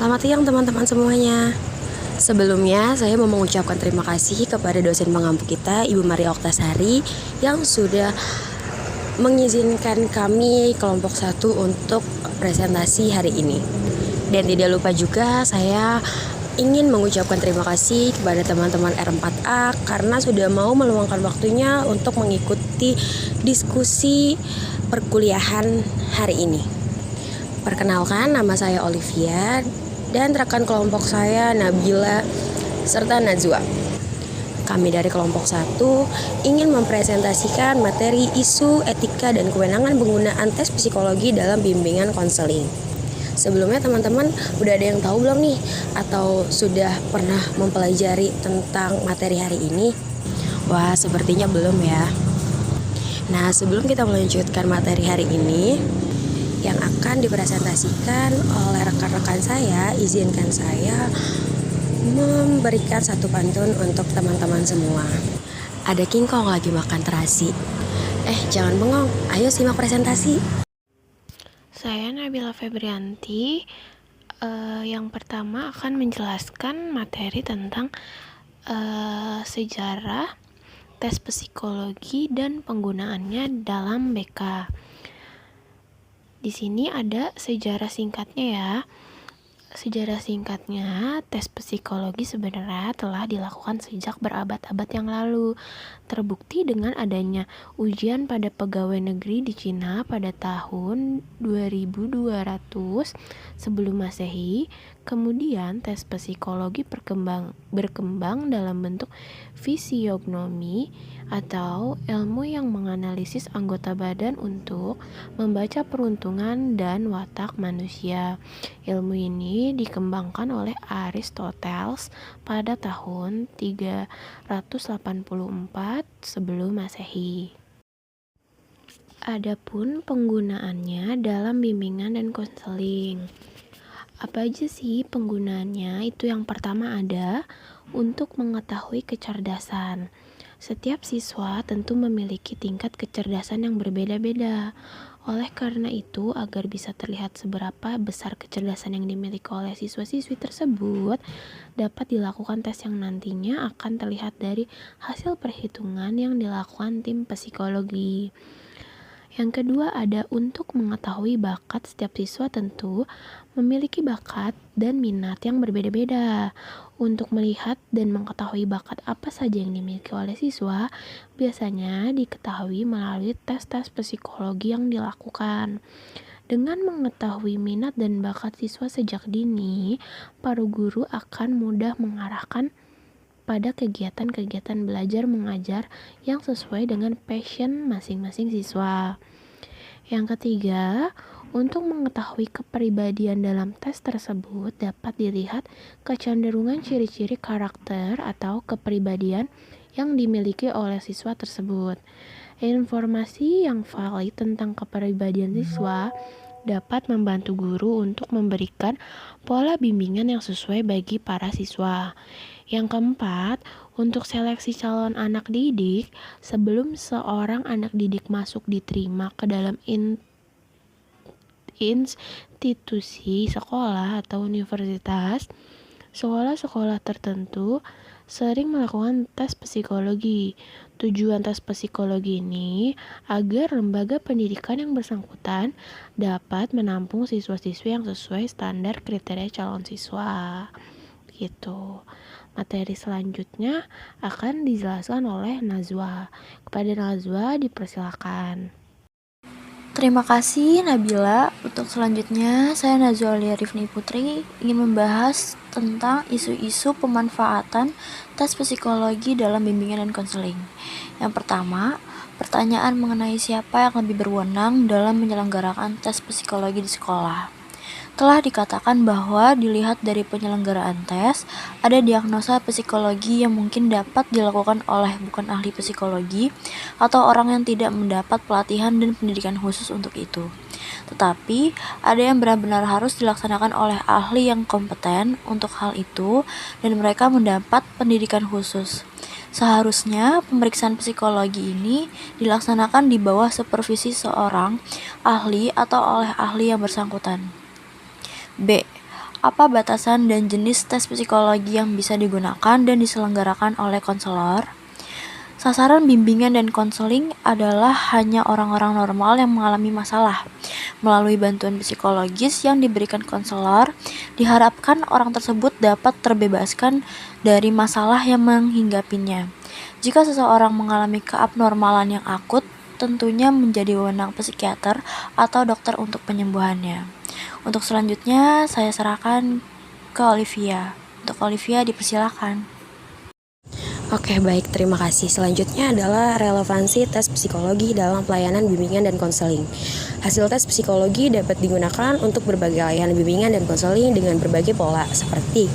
Selamat siang teman-teman semuanya. Sebelumnya saya mau mengucapkan terima kasih kepada dosen pengampu kita Ibu Maria Oktasari yang sudah mengizinkan kami kelompok 1 untuk presentasi hari ini. Dan tidak lupa juga saya ingin mengucapkan terima kasih kepada teman-teman R4A karena sudah mau meluangkan waktunya untuk mengikuti diskusi perkuliahan hari ini. Perkenalkan, nama saya Olivia dan rekan kelompok saya Nabila serta Najwa. Kami dari kelompok 1 ingin mempresentasikan materi isu etika dan kewenangan penggunaan tes psikologi dalam bimbingan konseling. Sebelumnya teman-teman udah ada yang tahu belum nih atau sudah pernah mempelajari tentang materi hari ini? Wah, sepertinya belum ya. Nah, sebelum kita melanjutkan materi hari ini yang akan dipresentasikan oleh rekan-rekan saya, izinkan saya memberikan satu pantun untuk teman-teman semua. Ada kingkong lagi makan terasi. Jangan bengong, ayo simak presentasi. Saya Nabila Febrianti. Yang pertama akan menjelaskan materi tentang sejarah tes psikologi dan penggunaannya dalam BK. Di sini ada sejarah singkatnya ya. Sejarah singkatnya, tes psikologi sebenarnya telah dilakukan sejak berabad-abad yang lalu. Terbukti dengan adanya ujian pada pegawai negeri di Cina pada tahun 2200 sebelum Masehi. Kemudian tes psikologi berkembang dalam bentuk fisiognomi atau ilmu yang menganalisis anggota badan untuk membaca peruntungan dan watak manusia. Ilmu ini dikembangkan oleh Aristoteles pada tahun 384 sebelum Masehi. Adapun penggunaannya dalam bimbingan dan konseling. Apa aja sih penggunaannya? Itu yang pertama ada untuk mengetahui kecerdasan. Setiap siswa tentu memiliki tingkat kecerdasan yang berbeda-beda. Oleh karena itu, agar bisa terlihat seberapa besar kecerdasan yang dimiliki oleh siswa-siswi tersebut, dapat dilakukan tes yang nantinya akan terlihat dari hasil perhitungan yang dilakukan tim psikologi. Yang kedua ada untuk mengetahui bakat. Setiap siswa tentu memiliki bakat dan minat yang berbeda-beda. Untuk melihat dan mengetahui bakat apa saja yang dimiliki oleh siswa, biasanya diketahui melalui tes-tes psikologi yang dilakukan. Dengan mengetahui minat dan bakat siswa sejak dini, para guru akan mudah mengarahkan pada kegiatan-kegiatan belajar mengajar yang sesuai dengan passion masing-masing siswa. Yang ketiga, untuk mengetahui kepribadian dalam tes tersebut dapat dilihat kecenderungan ciri-ciri karakter atau kepribadian yang dimiliki oleh siswa tersebut. Informasi yang valid tentang kepribadian siswa dapat membantu guru untuk memberikan pola bimbingan yang sesuai bagi para siswa. Yang keempat, untuk seleksi calon anak didik, sebelum seorang anak didik masuk diterima ke dalam institusi sekolah atau universitas, sekolah-sekolah tertentu sering melakukan tes psikologi. Tujuan tes psikologi ini agar lembaga pendidikan yang bersangkutan dapat menampung siswa-siswi yang sesuai standar kriteria calon siswa. Gitu. Materi selanjutnya akan dijelaskan oleh Najwa. Kepada Najwa dipersilakan. Terima kasih Nabila. Untuk selanjutnya, saya Najwa Alia Rifni Putri ingin membahas tentang isu-isu pemanfaatan tes psikologi dalam bimbingan dan konseling. Yang pertama, pertanyaan mengenai siapa yang lebih berwenang dalam menyelenggarakan tes psikologi di sekolah. Telah dikatakan bahwa dilihat dari penyelenggaraan tes, ada diagnosa psikologi yang mungkin dapat dilakukan oleh bukan ahli psikologi atau orang yang tidak mendapat pelatihan dan pendidikan khusus untuk itu. Tetapi, ada yang benar-benar harus dilaksanakan oleh ahli yang kompeten untuk hal itu dan mereka mendapat pendidikan khusus. Seharusnya pemeriksaan psikologi ini dilaksanakan di bawah supervisi seorang ahli atau oleh ahli yang bersangkutan. B. apa batasan dan jenis tes psikologi yang bisa digunakan dan diselenggarakan oleh konselor. Sasaran bimbingan dan konseling adalah hanya orang-orang normal yang mengalami masalah. Melalui bantuan psikologis yang diberikan konselor, diharapkan orang tersebut dapat terbebaskan dari masalah yang menghinggapinya. Jika seseorang mengalami keabnormalan yang akut, tentunya menjadi wewenang psikiater atau dokter untuk penyembuhannya. Untuk selanjutnya, saya serahkan ke Olivia. Untuk Olivia, dipersilakan. Oke, baik, terima kasih. Selanjutnya adalah relevansi tes psikologi dalam pelayanan bimbingan dan konseling. Hasil tes psikologi dapat digunakan untuk berbagai layanan bimbingan dan konseling dengan berbagai pola seperti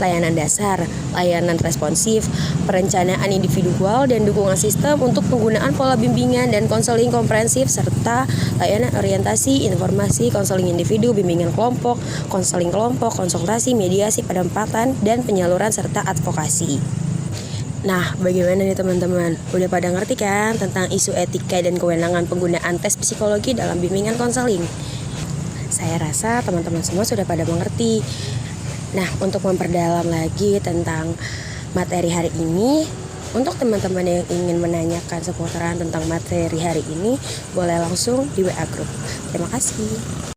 layanan dasar, layanan responsif, perencanaan individual, dan dukungan sistem untuk penggunaan pola bimbingan dan konseling komprehensif, serta layanan orientasi, informasi, konseling individu, bimbingan kelompok, konsultasi, mediasi, penempatan, dan penyaluran, serta advokasi. Nah, bagaimana nih teman-teman? Udah pada ngerti kan tentang isu etika dan kewenangan penggunaan tes psikologi dalam bimbingan konseling? Saya rasa teman-teman semua sudah pada mengerti. Nah, untuk memperdalam lagi tentang materi hari ini, untuk teman-teman yang ingin menanyakan seputaran tentang materi hari ini, boleh langsung di WA Group. Terima kasih.